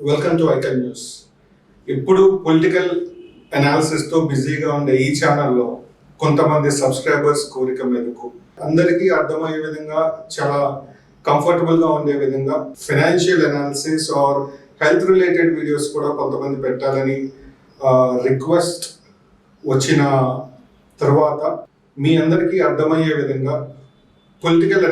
Welcome to icon news. ఇప్పుడు political అనాలిసిస్తో బిజీగా ఉండే ఈ ఛానల్లో కొంతమంది సబ్స్క్రైబర్స్ కోరిక మేరకు అందరికీ అర్థమయ్యే విధంగా చాలా కంఫర్టబుల్గా ఉండే విధంగా financial analysis or health related videos కూడా కొంతమంది పెట్టాలని రిక్వెస్ట్ వచ్చిన తర్వాత మీ అందరికీ అర్థమయ్యే విధంగా పొలిటికల్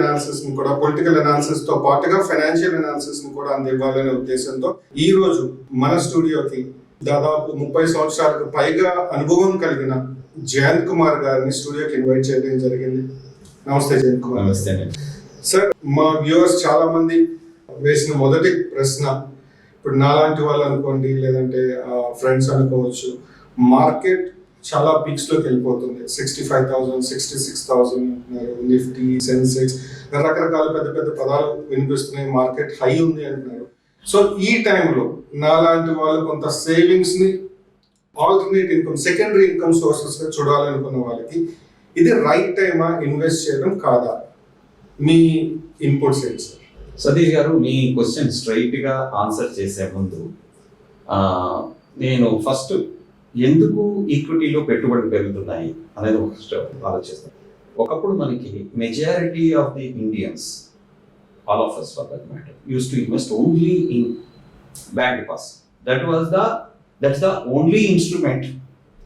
అనాలిసిస్తో పాటుగా ఫైనాన్షియల్ అనాలిసిస్ని కూడా అందివ్వాలనే ఉద్దేశంతో ఈ రోజు మన స్టూడియోకి దాదాపు 30 సంవత్సరాలకు పైగా అనుభవం కలిగిన జయంత్ కుమార్ గారిని స్టూడియోకి ఇన్వైట్ చేయడం జరిగింది. నమస్తే జయంత్ కుమార్. నమస్తే సార్, మా వ్యూవర్స్ చాలా మంది వేసిన మొదటి ప్రశ్న, ఇప్పుడు నాలాంటి వాళ్ళు అనుకోండి, లేదంటే ఫ్రెండ్స్ అనుకోవచ్చు, మార్కెట్ చాలా పీక్స్ లోకి వెళ్ళిపోతుంది. 65,000, 66,000 నిఫ్టీ, సెన్సెక్స్, రకరకాల పెద్ద పెద్ద పదాలు వినిపిస్తున్నాయి. మార్కెట్ హై ఉంది అంటున్నారు. సో ఈ టైంలో నాలాంటి వాళ్ళు కొంత సేవింగ్స్ ని alternate income, secondary income sources గా చూడాలనుకున్న వాళ్ళకి ఇది రైట్ టైమా ఇన్వెస్ట్ చేయడం కాదా? మీ ఇన్పుట్స్ ఏంటి సార్? సతీష్ గారు, మీ క్వశ్చన్ స్ట్రైట్ గా ఆన్సర్ చేసే ముందు నేను ఫస్ట్ ఎందుకు ఈక్విటీలో పెట్టుబడులు పెరుగుతున్నాయి అనేది ఆలోచిస్తాను. ఒకప్పుడు మనకి majority of the Indians, all of us for that matter, used to invest only in bank deposits. That's the only instrument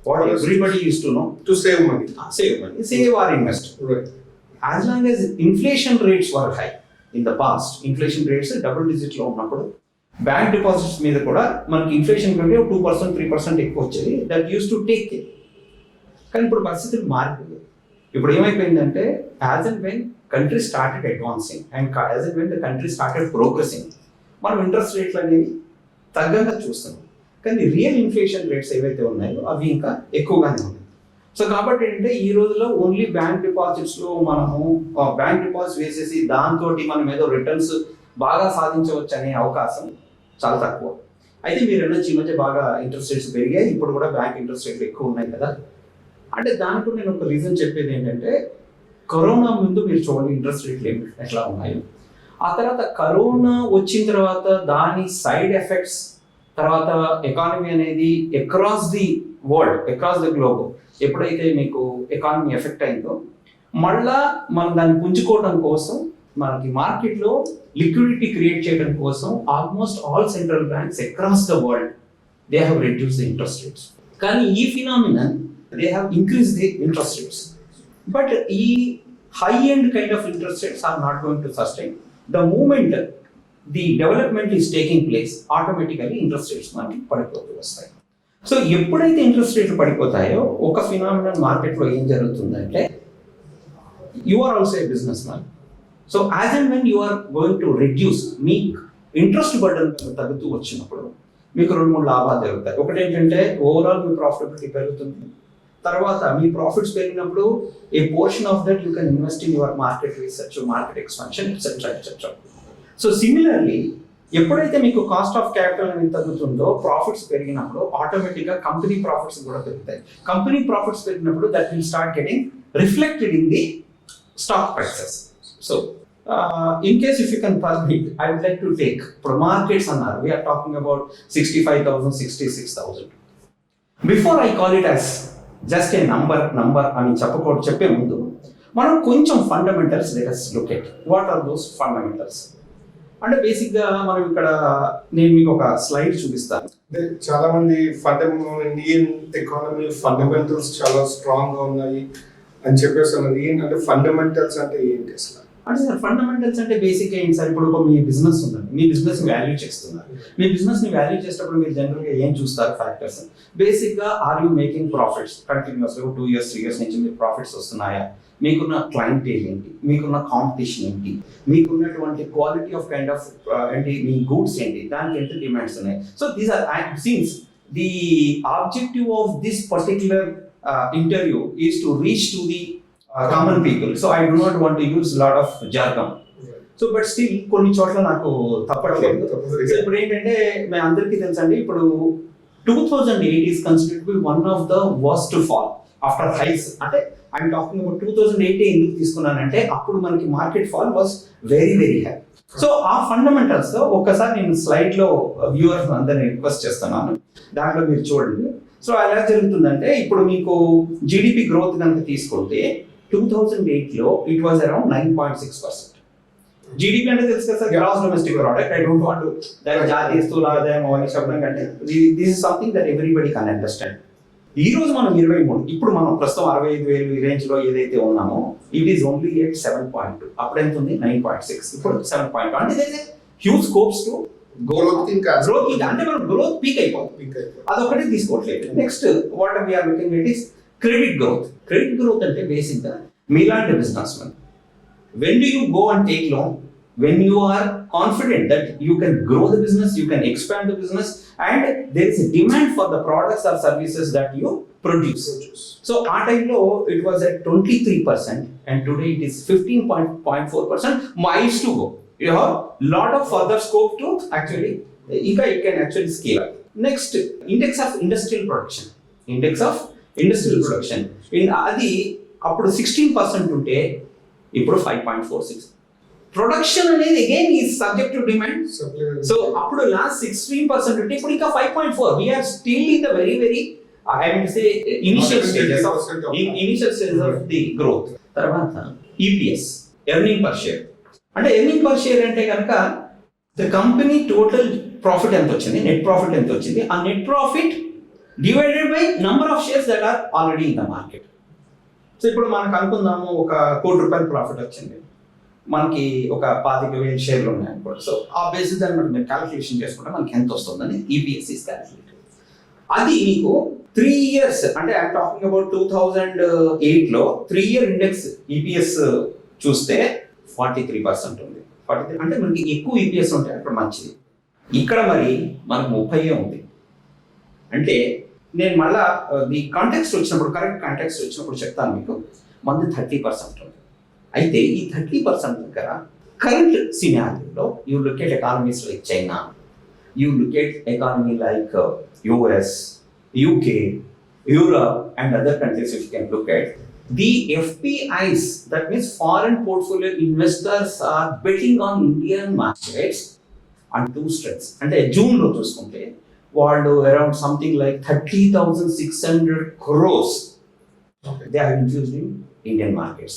what everybody used to know to save money or invest. Right. As long as inflation rates were high in the past, inflation rates double digit లో ఉన్నప్పుడు bank deposits మీద కూడా మనకి inflation కంటే 2%, 3% ఎక్కువ వచ్చేది. That use to take care. కానీ ఇప్పుడు పరిస్థితులు మారిపోయాయి. ఇప్పుడు ఏమైపోయిందంటే, as and when country started advancing and as and when the country started progressing, మనం ఇంట్రెస్ట్ రేట్లు అనేవి తగ్గగా చూస్తున్నాం. కానీ రియల్ ఇన్ఫ్లేషన్ రేట్స్ ఏవైతే ఉన్నాయో అవి ఇంకా ఎక్కువగానే ఉన్నాయి. సో కాబట్టి ఏంటంటే, ఈ రోజులో ఓన్లీ బ్యాంక్ డిపాజిట్స్లో మనము బ్యాంక్ డిపాజిట్స్ వేసేసి దాంతో మనం ఏదో రిటర్న్స్ బాగా సాధించవచ్చు అనే అవకాశం చాలా తక్కువ. అయితే మీరు అన్నది ఈ మధ్య బాగా ఇంట్రెస్ట్ రేట్స్ పెరిగాయి, ఇప్పుడు కూడా బ్యాంక్ ఇంట్రెస్ట్ రేట్లు ఎక్కువ ఉన్నాయి కదా. అంటే దానికి నేను ఒక రీజన్ చెప్పేది ఏంటంటే, కరోనా ముందు మీరు చూడండి ఇంట్రెస్ట్ రేట్లు ఎట్లా ఉన్నాయో, ఆ తర్వాత కరోనా వచ్చిన తర్వాత దాని సైడ్ ఎఫెక్ట్స్, తర్వాత ఎకానమీ అనేది across the world, across the globe ఎప్పుడైతే మీకు ఎకానమీ ఎఫెక్ట్ అయిందో, మళ్ళా మనం దాన్ని పుంజుకోవడం కోసం మనకి మార్కెట్లో లిక్విడిటీ క్రియేట్ చేయడం కోసం almost all central banks across the world they have reduce the interest rates. కానీ ఈ phenomenon they have increase the interest rates. But ఈ high end kind of interest rates are not going to sustain. The moment the development is taking place, automatically interest rates మనకి పడిపోతూ వస్తాయి. So ఎప్పుడైతే interest రేట్లు పడిపోతాయో, ఒక phenomenon మార్కెట్లో ఏం జరుగుతుందంటే, you are also a businessman. So as and when you are going to reduce, మీ ఇంట్రెస్ట్ బర్డన్ తగ్గుతూ వచ్చినప్పుడు మీకు 2-3 లాభాలు జరుగుతాయి. ఒకటి ఏంటంటే, ఓవరాల్ మీ ప్రాఫిటబిలిటీ పెరుగుతుంది. తర్వాత మీ ప్రాఫిట్స్ పెరిగినప్పుడు a portion of that you can invest in your market research, market expansion, etcetera. So similarly, ఎప్పుడైతే మీకు కాస్ట్ ఆఫ్ క్యాపిటల్ అనేది తగ్గుతుందో, ప్రాఫిట్స్ పెరిగినప్పుడు ఆటోమేటిక్గా కంపెనీ ప్రాఫిట్స్ కూడా పెరుగుతాయి. కంపెనీ ప్రాఫిట్స్ పెరిగినప్పుడు that will start getting reflected in the stock prices. So, in case if you can permit, I would like to take for markets annar. We are talking about 65,000, 66,000. Before I call it as just a number ani చెప్పే ముందు మనం కొంచెం fundamentals let us look at. What are those fundamentals? అంటే బేసిక్గా మనం ఇక్కడ నేను మీకు ఒక స్లైడ్ చూపిస్తాను. చాలా మంది ఇండియన్ ఎకానమీ ఫండమెంటల్స్ చాలా స్ట్రాంగ్ గా ఉన్నాయి అని చెప్పేసి అన్నారు. ఏంటంటే ఫండమెంటల్స్ అంటే ఏంటి అసలు? అంటే సార్, ఫండమెంటల్స్ అంటే బేసిక్గా ఏంటి సార్? ఇప్పుడు మీ బిజినెస్ ఉందండి, మీ బిజినెస్ ని వాల్యూ చేస్తున్నారు. మీ బిజినెస్ ని వాల్యూ చేసేటప్పుడు మీరు జనరల్గా ఏం చూస్తారు? ఫ్యాక్టర్స్. బేసిక్గా ఆర్ యూ మేకింగ్ ప్రాఫిట్స్ కంటిన్యూస్గా 2 years, 3 years నుంచి మీకు ప్రాఫిట్స్ వస్తున్నాయా? మీకున్న క్లయింటేల్ ఏంటి? మీకున్న కాంపిటీషన్ ఏంటి? మీకున్నటువంటి క్వాలిటీ ఆఫ్ కైండ్ ఆఫ్ ఏంటి? మీ గూడ్స్ ఏంటి? దానికి ఎంత డిమాండ్స్ ఉన్నాయి? So these are since the objective of this particular interview is to reach to the common people. So I do not want to use a lot of jargon. So but still కొన్ని చోట్ల నాకు తప్పట్లేదు. So ఇప్పుడు ఏంటంటే, మీ అందరికీ తెలుసండి, ఇప్పుడు 2008 is considered to be one of the worst fall after highs. అంటే ఐఎమ్ టాకింగ్ అబౌట్ 2008 ఎందుకు తీసుకున్నానంటే, అప్పుడు మనకి market fall was very very high. So ఆ ఫండమెంటల్స్ ఒక్కసారి నేను స్లైడ్ లో వ్యూవర్స్ అందరిని రిక్వెస్ట్ చేస్తున్నాను, దాంట్లో మీరు చూడండి. సో ఎలా జరుగుతుందంటే ఇప్పుడు మీకు జీడిపి గ్రోత్ కనుక తీసుకుంటే 2008లో ఇట్ వాజ్ అరౌండ్ 9.6%. జీడిపి అంటే తెలుసు కదా sir, gross domestic product. I don't want దాని జాతీయ స్థూల ఆదాయం అని చెప్పడం కంటే this is something that everybody can understand. ఈ రోజు మనం 23, ఇప్పుడు మనం ప్రస్తుతం 65,000 రేంజ్ లో ఏదైతే ఉన్నామో ఇట్ ఈస్ ఓన్లీ ఎట్ 7.2. అప్పుడు ఎంత ఉంది? 9.6. ఇప్పుడు 7.2. అంటే హ్యూజ్ స్కోప్స్ టు గ్రోత్ అంటే మనం గ్రోత్ పీక్ అయిపోతుంది. అదొకటి తీసుకోవట్లేదు. Next what we're looking at is credit growth. Credit growth అంటే బేసిక్ గా మీలాంటి businessmen, when do you go and take loan? When you are confident that you can grow the business, you can expand the business, and there is a demand for the products or services that you produce. So our time low, it was at 23%, and today it is 15.4%. Miles to go. You have lot of further scope to actually, you can actually scale up. Next, index of industrial production. Index of industrial production. In adi appudu 16% unte ఇప్పుడు 5.46. Production అనేది again is subject to demand. So అప్పుడు last 16% ఉంటే ఇప్పుడు ఇంకా 5.4. We're still in the very very I mean say initial stages of the growth. తర్వాత EPS, earning per share. అంటే earning per share అంటే కనుక ద కంపెనీ టోటల్ ప్రాఫిట్ ఎంత వచ్చింది, నెట్ ప్రాఫిట్ ఎంత వచ్చింది, ఆ net profit divided by number of shares that are already in the market. So ఇప్పుడు మనకు అనుకుందాము ఒక ₹1,00,00,000 ప్రాఫిట్ వచ్చింది, మనకి ఒక 25,000 షేర్లు ఉన్నాయి అనుకోండి. సో ఆ బేసిస్ దాన్ని బట్టి మీరు క్యాలిక్యులేషన్ చేసుకుంటే మనకి ఎంత వస్తుందని ఈపీఎస్ ఈస్ క్యాలిక్యులేటెడ్. అది మీకు 3 years అంటే ఐఎమ్ టాకింగ్ అబౌట్ 2008లో 3 year ఇండెక్స్ ఈపీఎస్ చూస్తే 43% ఉంది. 43 అంటే మనకి ఎక్కువ ఈపీఎస్ ఉంటే అక్కడ మంచిది. ఇక్కడ మరి మనకు 30 ఉంది. అంటే నేను మళ్ళా ది కాంటెక్స్ట్ వచ్చినప్పుడు, కరెక్ట్ కాంటెక్స్ట్ వచ్చినప్పుడు చెప్తాను మీకు. మంది 30% ఉంది. అయితే ఈ 30% దగ్గర కరెంట్ సినారియోలో you look at economies like China, you look at economy like US, UK, Europe and other countries. If you can look at the FPIs, that means foreign portfolio investors are betting on Indian markets on two strengths. అంటే జూన్లో చూసుకుంటే వాళ్ళు around something like 30,600 crores they have infused in Indian markets.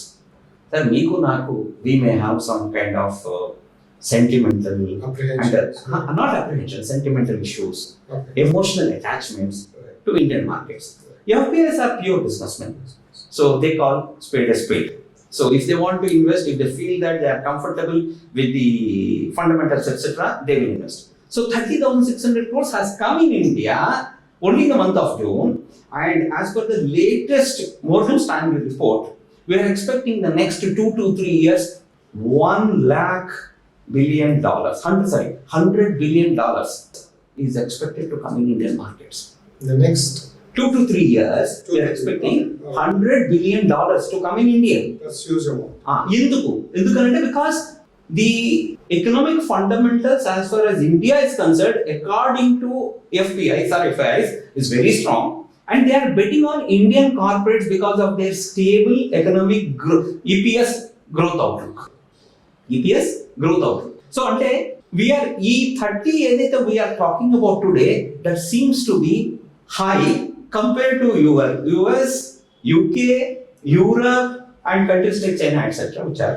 Sir, మీకు నాకు we may have some kind of sentimental not apprehension, sentimental issues, emotional attachments to Indian markets. FPIs are pure businessmen, so they call spade a spade. So if they want to invest, if they feel that they are comfortable with the fundamentals etc., they will invest. So 30,600 crores has come in India only in the month of June, and as per the latest Morgan Stanley report, we are expecting the next 2 to 3 years $100 billion, $100 billion is expected to come in Indian markets. The next 2 to 3 years, we are expecting $100 billion to come in India. That's huge amount. Endukante because the economic fundamentals as far as India is concerned, according to FIIs, is very strong, and they are betting on Indian corporates because of their stable economic EPS growth outlook. So ante we are E30 edaithe we are talking about today, that seems to be high compared to US, UK, Europe and countries like China etc., which are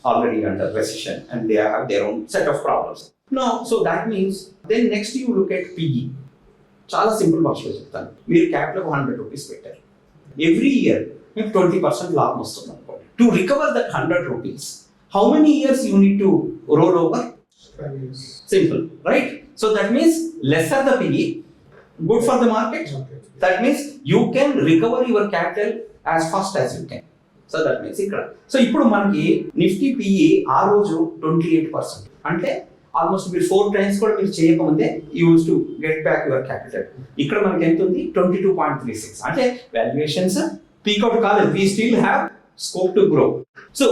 already under recession and they have their own set of problems. No, so that means then next you look at PE. చాలా simple భాషలో చెప్తాను. మీరు capital ₹100 పెట్టారు, every year మీకు 20% లాభం వస్తుంది అనుకోండి. To recover that ₹100, how many years you need to role over? 5 years. Simple, right? So that means lesser the PE, good for the market. That means you can recover your capital as fast as you can. So that means ఇక్కడ so ఇప్పుడు మనకి Nifty PE ఆ రోజు 28%. అంటే almost మీరు 4 times కూడా మీరు చేయకముందే use to get back your capital. ఇక్కడ మనకి ఎంత ఉంది? 22.36. అంటే వాల్యుయేషన్స్ పీక్అవుట్ కాలేదు, we still have scope to grow. So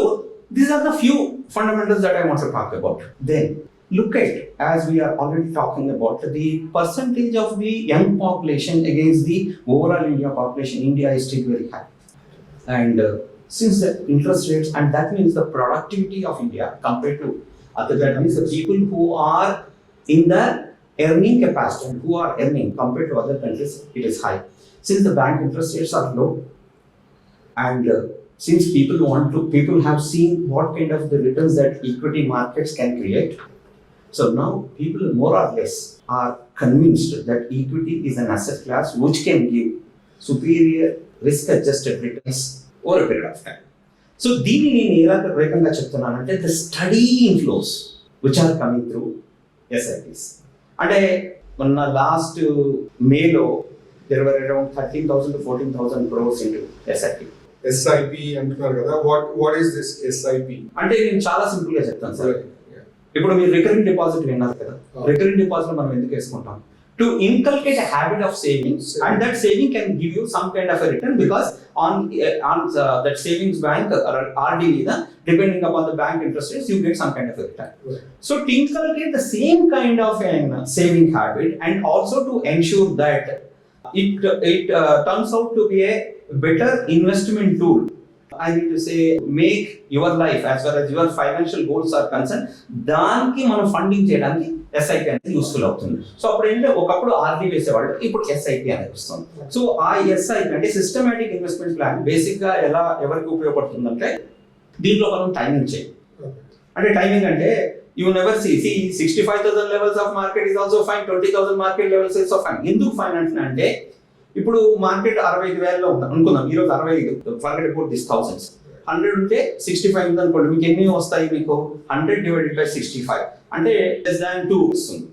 these are the few fundamentals that I want to talk about. Then look at, as we are already talking about, the percentage of the young population against the overall India population. India is still very high, and since the interest rates, and that means the productivity of India compared to That means the people who are in the earning capacity and who are earning compared to other countries, it is high. Since the bank interest rates are low, and since people have seen what kind of the returns that equity markets can create, so now people more or less are convinced that equity is an asset class which can give superior risk-adjusted returns over a period of time. So దీన్ని నేను ఏ రకంగా చెప్తున్నానంటే the steady inflows which are coming through SIPs. అంటే మొన్న last మేలో there were around 13,000 to 14,000 crores into SIP. SIP అంటున్నారు కదా, what is this SIP? అంటే నేను చాలా సింపుల్ గా చెప్తాను సార్. ఇప్పుడు మీరు రికరింగ్ డిపాజిట్ విన్నారు కదా, రికరింగ్ డిపాజిట్ మనం ఎందుకు వేసుకుంటాం? To inculcate a habit of saving, and that saving can give you some kind of a return, because on that savings bank or RD, depending upon the bank interest rates, you get some kind of a return. Right. So to inculcate the same kind of a saving habit, and also to ensure that it turns out to be a better investment tool. I need to say, make your life as far as your financial goals are concerned, దానికి మనం funding చేయడానికి SIP అనేది useful అవుతుంది. So అప్పుడు ఏంటంటే ఒకప్పుడు RD వేసేవాళ్ళు, ఇప్పుడు SIP అనేది వస్తుంది. సో ఆ SIP అంటే సిస్టమేటిక్ ఇన్వెస్ట్మెంట్ ప్లాన్ బేసిక్ గా ఎవరికి ఉపయోగపడుతుందంటే, దీంట్లో మనం టైమింగ్ చేయాలి. అంటే టైమింగ్ అంటే you never see 65,000 levels of market is also fine, 20,000 market levels is also fine. ఎందుకు ఫైన్ అంటే ఇప్పుడు మార్కెట్ 65,000 ఉంది అనుకుందాం, ఈరోజు 65, ఫర్గెట్ అబౌట్ దిస్ థౌసండ్స్, 100 ఉంటే 65 ఉంది అనుకోండి, మీకు ఎన్ని వస్తాయి? మీకు 100 divided by 65 అంటే less than 2 వస్తుంది.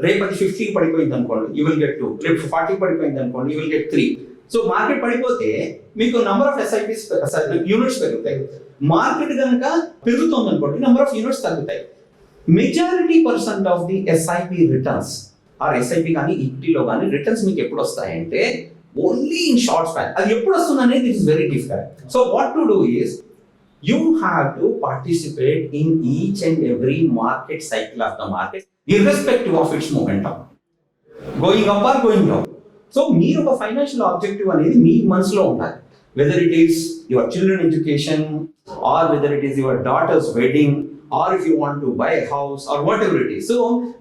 రేపు అది 50 పడిపోయింది అనుకోండి, you will get 2. రేపు 40 పడిపోయింది అనుకోండి, you will get 3. So market పడిపోతే మీకు నంబర్ ఆఫ్ SIPs యూనిట్స్ పెరుగుతాయి. మార్కెట్ కనుక పెరుగుతుంది అనుకోండి, నంబర్ ఆఫ్ యూనిట్స్ తగ్గుతాయి. Majority % of the SIP returns are SIP కానీ ఈక్విటీలో కానీ రిటర్న్స్ మీకు ఎప్పుడు వస్తాయంటే ఓన్లీ ఇన్ షార్ట్ స్పాన్. అది ఎప్పుడు వస్తుంది అనేది it is very difficult. So what to do is you have to participate in each and every market cycle of the market irrespective of its momentum, going up or going down. So మీరు ఒక financial objective అనేది మీ మనసులో ఉండాలి. Whether it is your children education, or whether it is your daughter's wedding, or if you want to buy a house or whatever it is. So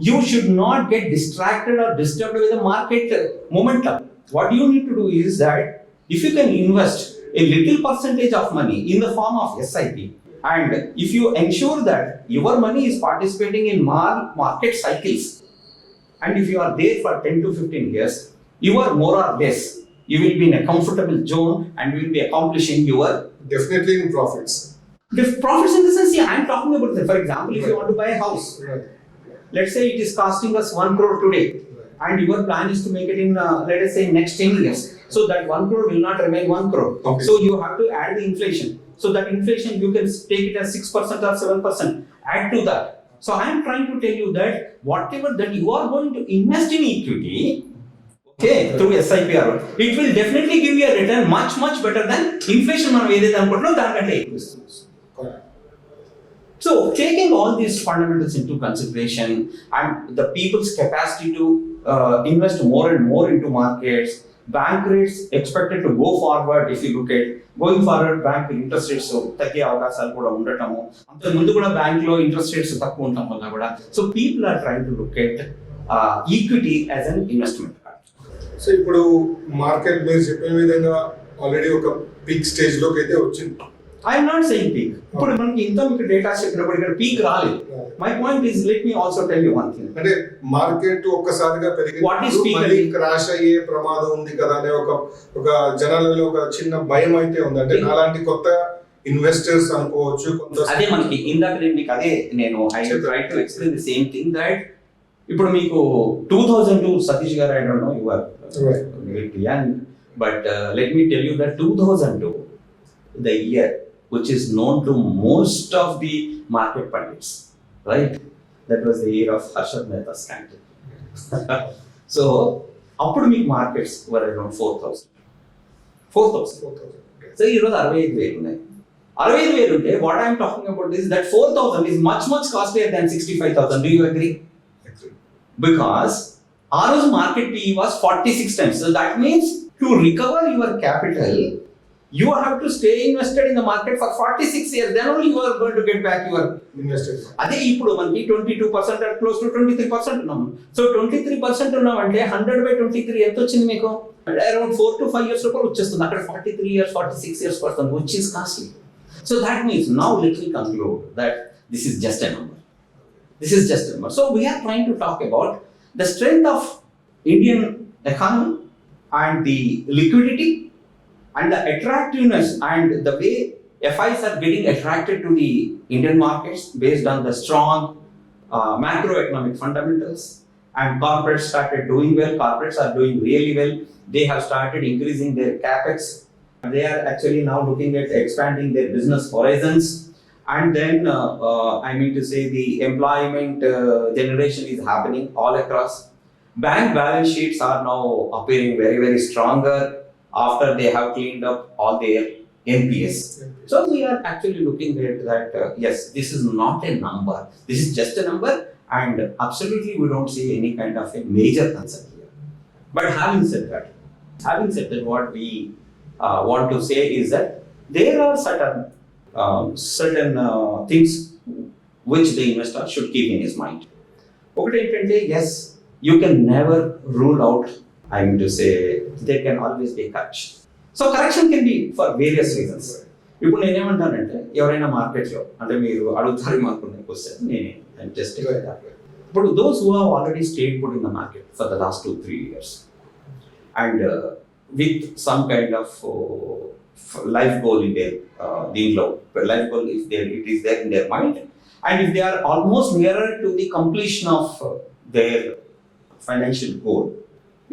you should not get distracted or disturbed with the market momentum. What you need to do is that if you can invest a little percentage of money in the form of SIP, and if you ensure that your money is participating in market cycles, and if you are there for 10 to 15 years, you are more or less, you will be in a comfortable zone and you will be accomplishing your definitely in profits. The profits in the sense, I am talking about, for example, if you want to buy a house, let's say it is costing us 1 crore today, and your plan is to make it in, let us say, next 10 years. So that 1 crore will not remain 1 crore. Okay. So you have to add the inflation. So that inflation, you can take it as 6% or 7%. Add to that. So I am trying to tell you that whatever that you are going to invest in equity, okay, through SIP, it will definitely give you a return much better than inflation. మనం ఏదైతే అనుకుంటున్నాం దానికంటే ఎక్కువ ఇస్తుంది. So taking all these fundamentals into consideration, and the people's capacity to invest more and more into markets, bank rates expected to go forward. If you look at going forward, bank interest rates తగ్గే అవకాశాలు కూడా ఉండటము, అంతకు ముందు కూడా bank లో interest rates తక్కువ ఉండటం వల్ల కూడా, so people are trying to look at equity as an investment. So ఇప్పుడు మార్కెట్ మీరు చెప్పిన విధంగా ఆల్రెడీ ఒక పీక్ స్టేజ్ లోకి అయితే వచ్చింది. I'm not saying peak. ఇప్పుడు మనకి ఇంత మీకు డేటా చెప్పినప్పుడు ఇక్కడ పీక్ రాలేదు. My point is, let me also tell you one thing. అంటే మార్కెట్ ఒక్కసారిగా పెరిగి మళ్ళీ క్రాష్ అయ్యే ప్రమాదం ఉంది కదా అనే ఒక జనాలలో ఒక చిన్న భయం అయితే ఉంది. అంటే అలాంటి కొత్త ఇన్వెస్టర్స్ అనుకోవచ్చు. అదే మనకి ఇందాక మీకు అదే నేను I try to explain the same thing that ఇప్పుడు మీకు 2002 Satish garu, I don't know you are very young, but let me tell you that 2002 the year which is known to most of the market pundits, right? That was the year of Harshad Mehta scandal. So appudu meek markets were around 4,000. So ee roju 65,000 unnai. 65,000 unte what I am talking about is that 4,000 is much costlier than 65,000. Do you agree? Because our market PE was 46 times. So that means to recover your capital, You have to stay invested in the market for 46 years. Then only you are going to get back your invested. అదే ఇప్పుడు మనకి 22% and close to 23% ఉన్నాము. So 23% ఉన్నామంటే 100/23 ఎంత వచ్చింది మీకు? Around 4 to 5 years లోపల వచ్చేస్తుంది. అక్కడ 43 years 46 years పడుతుంది, which is costly. So that means now let me conclude that this is just a number. This is just a number. So we are trying to talk about the strength of Indian economy and the liquidity and the attractiveness and the way FIs are getting attracted to the Indian markets based on the strong macroeconomic fundamentals. And corporates started doing well. Corporates are doing really well. They have started increasing their capex. They are actually now looking at expanding their business horizons. And then, I mean to say, the employment generation is happening all across. Bank balance sheets are now appearing very, very stronger after they have cleaned up all their NPS. So we are actually looking at that, yes, this is not a number. This is just a number, and absolutely we don't see any kind of a major concern here. But having said that, what we want to say is that there are certain things which the investor should keep in his mind. Okay, yes, you can never rule out, I mean to say, there can always be a correction. So correction can be for various reasons. ఇప్పుడు నేనేమంటానంటే ఎవరైనా మార్కెట్లో అంటే మీరు అడుగుతారు మాకు question నేనే just ఇప్పుడు those who have already stayed put in the market for the last 2-3 years and with some kind of life goal in their దీంట్లో life goal if there it is there in their mind and if they are almost nearer to the completion of their financial goal,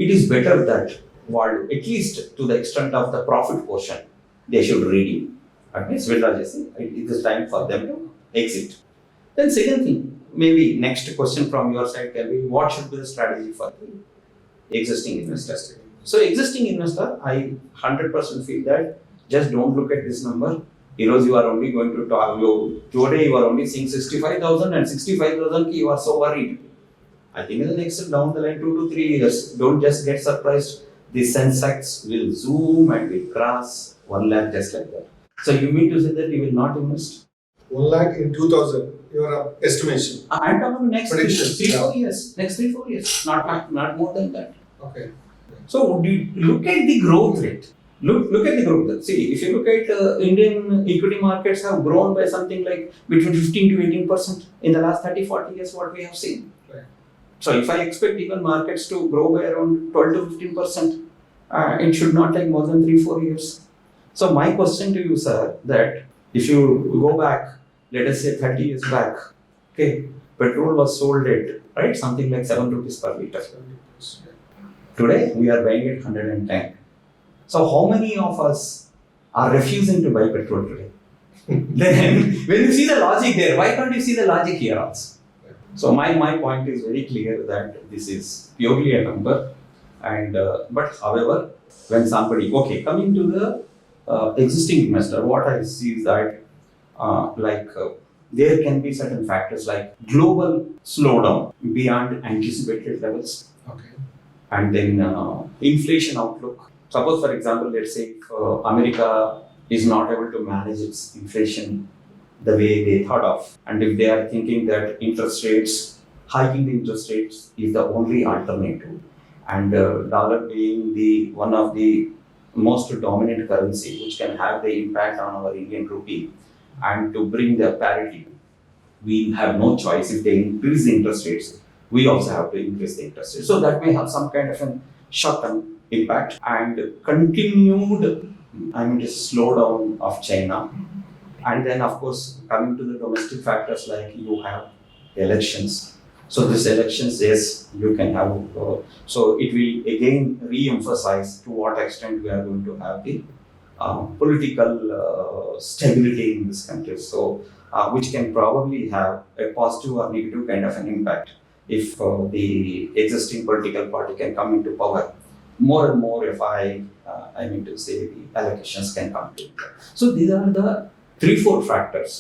it is better that వాళ్ళు at least to the extent of the profit portion they should redeem. At least withdraw చేసి it is time for them to exit. Then second thing, maybe next question from your side can be what should be the strategy for the existing investors. So existing investor, I 100% feel that just don't look at this number. Heroes, you are only going to talk, today you are only seeing 65,000 and 65,000 ki you are so worried. I think in the next down the line 2 to 3 years, don't just get surprised. The Sensex will zoom and will cross 1 lakh just like that. So you mean to say that you will not invest? 1 lakh in 2000, your estimation. I'm talking next Prediction, 3-4 years. Next 3-4 years, not more than that. Okay. So would you look at the growth rate? Look at the growth rate. See, if you look at Indian equity markets have grown by something like between 15 to 18% in the last 30-40 years. What we have seen. So if I expect even markets to grow by around 12 to 15%, it should not take more than 3-4 years. So my question to you, sir, that if you go back, let us say 30 years back, okay, petrol was sold at, right, something like 7 rupees per liter. Today we are buying it 110. So how many of us are refusing to buy petrol today? Then when you see the logic there, why can't you see the logic here also? So my point is very clear that this is purely a number, and but however, when somebody, okay, coming to the existing investor, what I see is that there can be certain factors like global slowdown beyond anticipated levels, Okay. and then inflation outlook. Suppose, for example, let's say if America is not able to manage its inflation the way they thought of, and if they are thinking that hiking the interest rates is the only alternative, and dollar being the one of the most dominant currency which can have the impact on our Indian rupee, and to bring the parity, we have no choice. If they increase the interest rates, we also have to increase the interest rates. So that may have some kind of a short-term impact, and continued, I mean, slowdown of China. And then, of course, coming to the domestic factors, like you have elections. So these elections, yes, you can have. So it will again re-emphasize to what extent we are going to have the political stability in this country. So which can probably have a positive or negative kind of an impact if the existing political party can come into power. More and more, if I mean to say, the allocations can come to. So these are the 3-4 factors.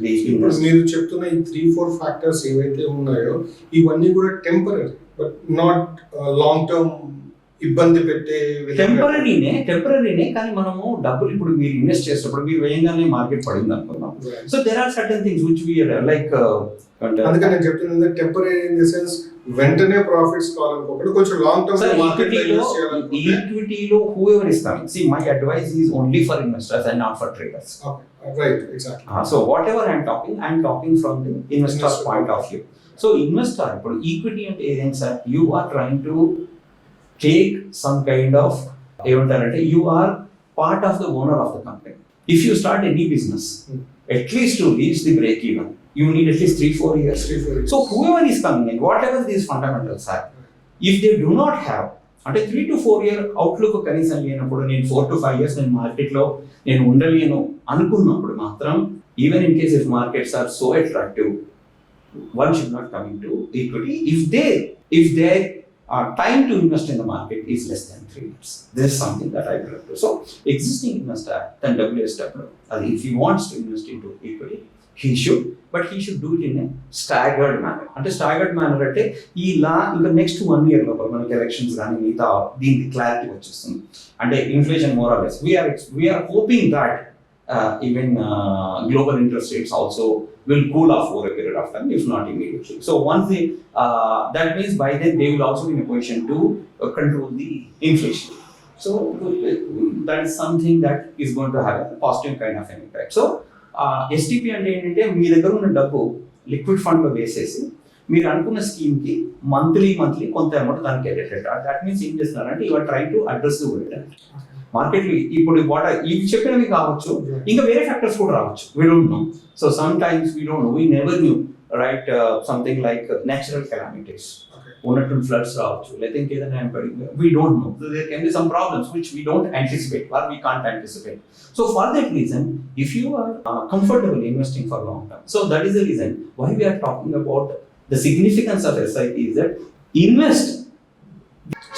ఇప్పుడు మీరు చెప్తున్న ఈ 3-4 factors ఏవైతే ఉన్నాయో ఇవన్నీ కూడా temporary but not long term ఇబ్బంది పెట్టే విధంగా టెంపరీనే కానీ మనము డబ్బులు ఇప్పుడు మీరు ఇన్వెస్ట్ చేసేటప్పుడు మీరు వేయంగానే మార్కెట్ పడింది అనుకున్నాం. So there are certain things which we like అందుకని నేను చెప్తున్నది టెంపరీ ఇన్ ది సెన్స్ వెంటనే ప్రాఫిట్స్ కావాలనుకోకుండా కొంచెం లాంగ్ టర్మ్ మార్కెట్ లో ఇన్వెస్ట్ చేయాలనుకుంటే ఈక్విటీలో whoever is coming see my advice is only for investors and not for traders. Right exactly. So whatever I'm talking from the investors point of view. So investor ఇప్పుడు equity అంటే ఏదైనా sir you are trying to take some kind of ఏమంటారంటే you are part of the owner of the company. If you start any business at least to reach the break even you need at least 3-4 years. So whoever is coming in, whatever these fundamentals are, if they do not have అంటే 3 to 4 year outlook కనీసం లేనప్పుడు నేను 4 to 5 years నేను మార్కెట్లో నేను ఉండలేను అనుకున్నప్పుడు మాత్రం even in case if markets are so attractive one should not come into equity if their time to invest in the market is less than 3 years. This is something that I prefer to. So existing investor then WSW, if he wants to invest into equity he should, but he should do it in a staggered manner. అంటే staggered manner అంటే ఈ లా ఇంకా next 1 year లోపల మనకి elections కానీ మిగతా దీనికి clarity వచ్చేస్తుంది. అంటే inflation more or less we are hoping that even global interest rates also will cool off over a period of time, if not immediately. So once they, that means by then they will also be in a position to control the inflation. So that is something that is going to have a positive kind of an impact. So STP అంటే ఏంటంటే మీ దగ్గర ఉన్న డబ్బు liquid ఫండ్లో వేసేసి మీరు అనుకున్న స్కీమ్కి monthly కొంత అమౌంట్ దానికి ఎడెటెడ్. దట్ మీన్స్ ఏం చేస్తున్నారంటే you are try to address the volatility. మార్కెట్లో ఇప్పుడు ఇవి చెప్పినవి కావచ్చు, ఇంకా వేరే ఫ్యాక్టర్స్ కూడా రావచ్చు. We don't know. So sometimes we don't know, we never knew right. Something like natural calamities ఉన్నట్టు ఫ్లడ్స్ రావచ్చు, లేకపోతే ఇంకేదైనా we don't know. There can be some problems which we don't anticipate or we can't anticipate. So for that reason, if you are comfortable investing for long term, so that is the reason why we are talking about the significance of SIP is that invest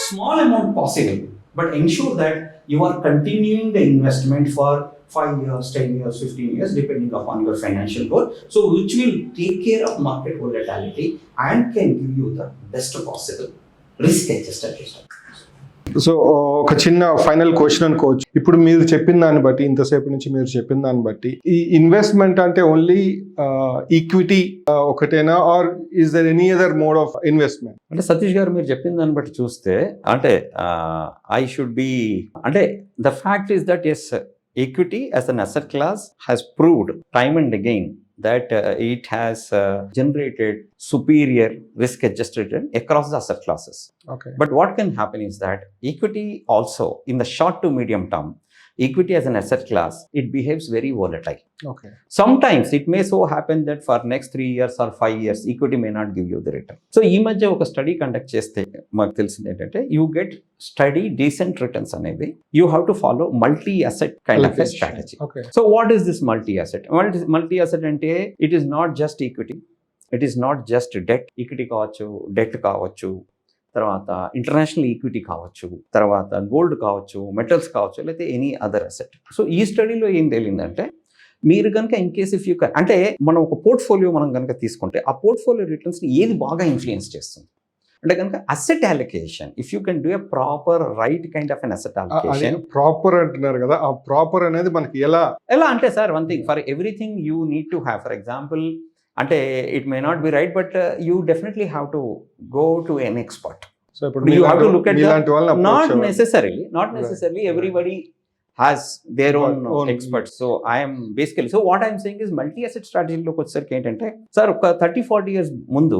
small amount possible, but ensure that you are continuing the investment for 5 years, 10 years, 15 years, depending upon your financial goal. So which will take care of market volatility and can give you the best possible risk-adjusted return. So ఒక చిన్న final question అనుకోవచ్చు. ఇప్పుడు మీరు చెప్పిన దాన్ని బట్టి, ఇంతసేపు నుంచి మీరు చెప్పిన దాన్ని బట్టి, ఈ ఇన్వెస్ట్మెంట్ అంటే ఓన్లీ ఈక్విటీ ఒకటేనా, or is there any other mode of investment? అంటే సతీష్ గారు మీరు చెప్పిన దాన్ని బట్టి చూస్తే అంటే ఐ షుడ్ బి అంటే the fact is that as equity as an asset class has proved time and again that it has generated superior risk adjusted return across the asset classes. Okay. But what can happen is that equity also in the short to medium term, equity as an asset class, it behaves very volatile. Okay. Sometimes it may so happen that for next 3 years or 5 years equity may not give you the return. So ఈ మధ్య ఒక study conduct చేస్తే మాకు తెలిసింది ఏంటంటే you get steady decent returns అనేవి you have to follow multi asset kind of a strategy. Okay. So what is this multi asset? Multi asset అంటే it is not just equity, it is not just debt. Equity కావచ్చు, debt కావచ్చు, తర్వాత international equity కావచ్చు, తర్వాత gold కావచ్చు, metals కావచ్చు, లేకపోతే any other asset. So ఈ స్టడీలో ఏం తేలిందంటే మీరు కనుక ఇన్ కేస్ ఇఫ్ యూ అంటే మనం ఒక పోర్ట్ఫోలియో మనం కనుక తీసుకుంటే ఆ పోర్ట్ఫోలియో రిటర్న్స్ని ఏది బాగా ఇన్ఫ్లుయెన్స్ చేస్తుంది అంటే కనుక asset allocation. If you can do a proper right kind of an asset allocation. Proper అంటున్నారు కదా, ఆ ప్రాపర్ అనేది మనకి ఎలా అంటే sir one thing for everything you need to have. For example అంటే it may not be right but you definitely have to go to an expert. So ఇప్పుడు you have to look at not necessarily everybody has their own experts. So I am basically, so what I am saying is multi asset strategy loki వచ్చేసరికి ఏంటంటే sir ఒక 30-40 years ముందు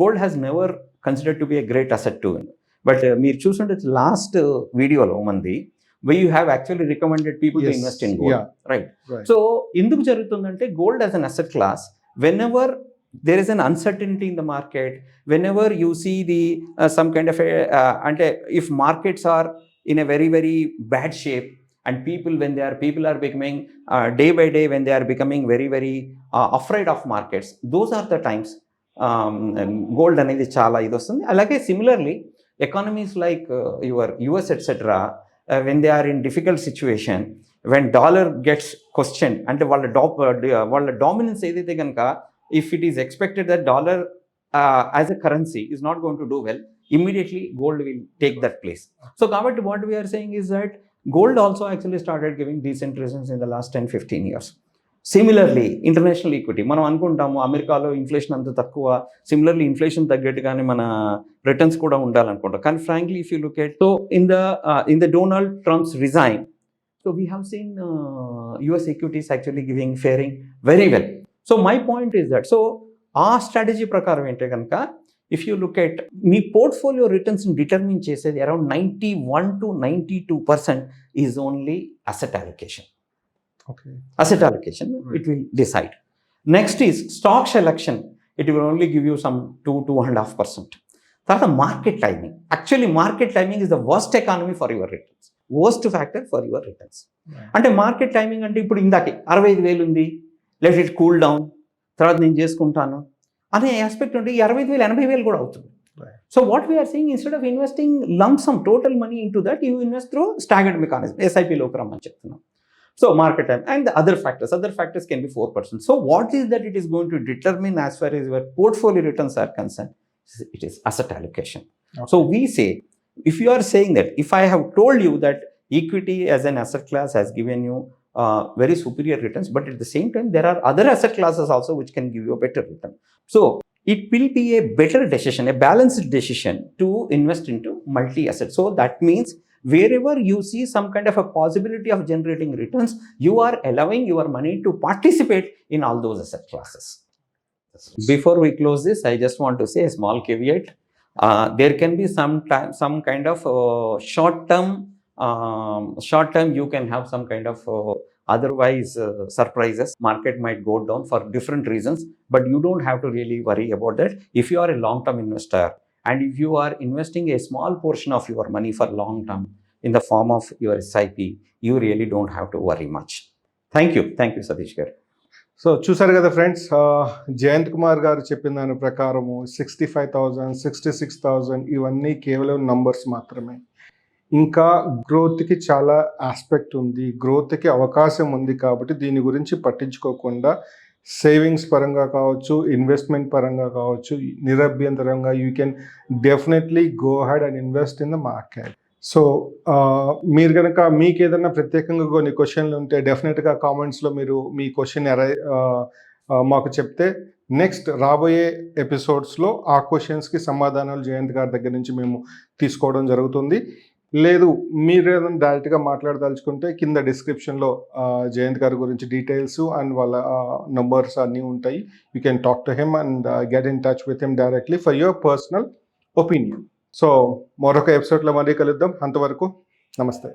gold has never considered to be a great asset to win. But మీరు చూస్తుంటే last వీడియోలో మంది where you have actually recommended people to invest in gold. Right. So ఎందుకు జరుగుతుందంటే gold as an asset class, whenever there is an uncertainty in the market, whenever you see the some kind of a if markets are in a very very bad shape and people are becoming day by day when they are becoming very very afraid of markets, those are the times gold అనేది చాలా ఇది వస్తుంది. అలాగే similarly economies like your US etc when they are in difficult situation, when dollar gets questioned అంటే వాళ్ళ dominance ఏదైతే కనుక if it is expected that dollar as a currency is not going to do well, immediately gold will take that place. So కాబట్టి what we are saying is that gold also actually started giving decent returns in the last 10-15 years. Similarly international equity మనం అనుకుంటాము అమెరికాలో inflation అంత తక్కువ, similarly inflation తగ్గట్టుగానే మన returns కూడా ఉండాలనుకుంటాం. కానీ frankly if you look at so in the Donald Trump's regime, so we have seen US equities actually giving faring very well. So my point is that so ఆ strategy ప్రకారం ఏంటే కనుక if you look at మీ portfolio రిటర్న్స్ని determine చేసేది around 91 to 92% is only asset allocation. Okay. Asset allocation, it will decide. Next is stock selection. It will only give you some 2.5%. That's the market timing. Actually, market timing is the worst economy for your returns. Worst factor for your returns. అంటే market timing అంటే ఇప్పుడు ఇందాకే 65,000 ఉంది, let it cool down, తర్వాత నేను చేసుకుంటాను అనే aspect ఉంటే ఈ 65,000 80,000 కూడా అవుతుంది. So what we are seeing instead of investing lump sum total money into that you invest through staggered mechanism, ఎస్ఐపిలోకి రమ్మని చెప్తున్నాం. So market time and the other factors can be 4%. So what is that it is going to determine as far as your portfolio returns are concerned? It is asset allocation. Okay. So we say, if you are saying that, if I have told you that equity as an asset class has given you very superior returns, but at the same time there are other asset classes also which can give you a better return. So it will be a better decision, a balanced decision to invest into multi-asset. So that means wherever you see some kind of a possibility of generating returns, you are allowing your money to participate in all those asset classes. Before we close this, I just want to say a small caveat. There can be some kind of short term you can have some kind of otherwise surprises. Market might go down for different reasons, but you don't have to really worry about that. If you are a long term investor, and if you are investing a small portion of your money for long term in the form of your SIP, you really don't have to worry much. Thank you Satish garu. So చూసారు కదా friends, Jayant Kumar గారు చెప్పిన దాని ప్రకారము 65,000, 66,000 ఇవన్నీ కేవలం numbers మాత్రమే. ఇంకా గ్రోత్కి చాలా ఆస్పెక్ట్ ఉంది, గ్రోత్కి అవకాశం ఉంది. కాబట్టి దీని గురించి పట్టించుకోకుండా సేవింగ్స్ పరంగా కావచ్చు, ఇన్వెస్ట్మెంట్ పరంగా కావచ్చు, నిరభ్యంతరంగా you can definitely go head and invest in the market. So మీరు కనుక మీకు ఏదైనా ప్రత్యేకంగా కొన్ని క్వశ్చన్లు ఉంటే డెఫినెట్గా కామెంట్స్లో మీరు మీ క్వశ్చన్ మాకు చెప్తే నెక్స్ట్ రాబోయే ఎపిసోడ్స్లో ఆ క్వశ్చన్స్కి సమాధానాలు జయంత్ గారి దగ్గర నుంచి మేము తీసుకోవడం జరుగుతుంది. లేదు మీరు ఏదైనా డైరెక్ట్గా మాట్లాడదలుచుకుంటే కింద డిస్క్రిప్షన్లో జయంత్ గారి గురించి డీటెయిల్స్ అండ్ వాళ్ళ నంబర్స్ అన్నీ ఉంటాయి. You can talk to him and get in touch with him directly for your personal opinion. So మరొక ఎపిసోడ్లో మళ్ళీ కలుద్దాం. అంతవరకు నమస్తే.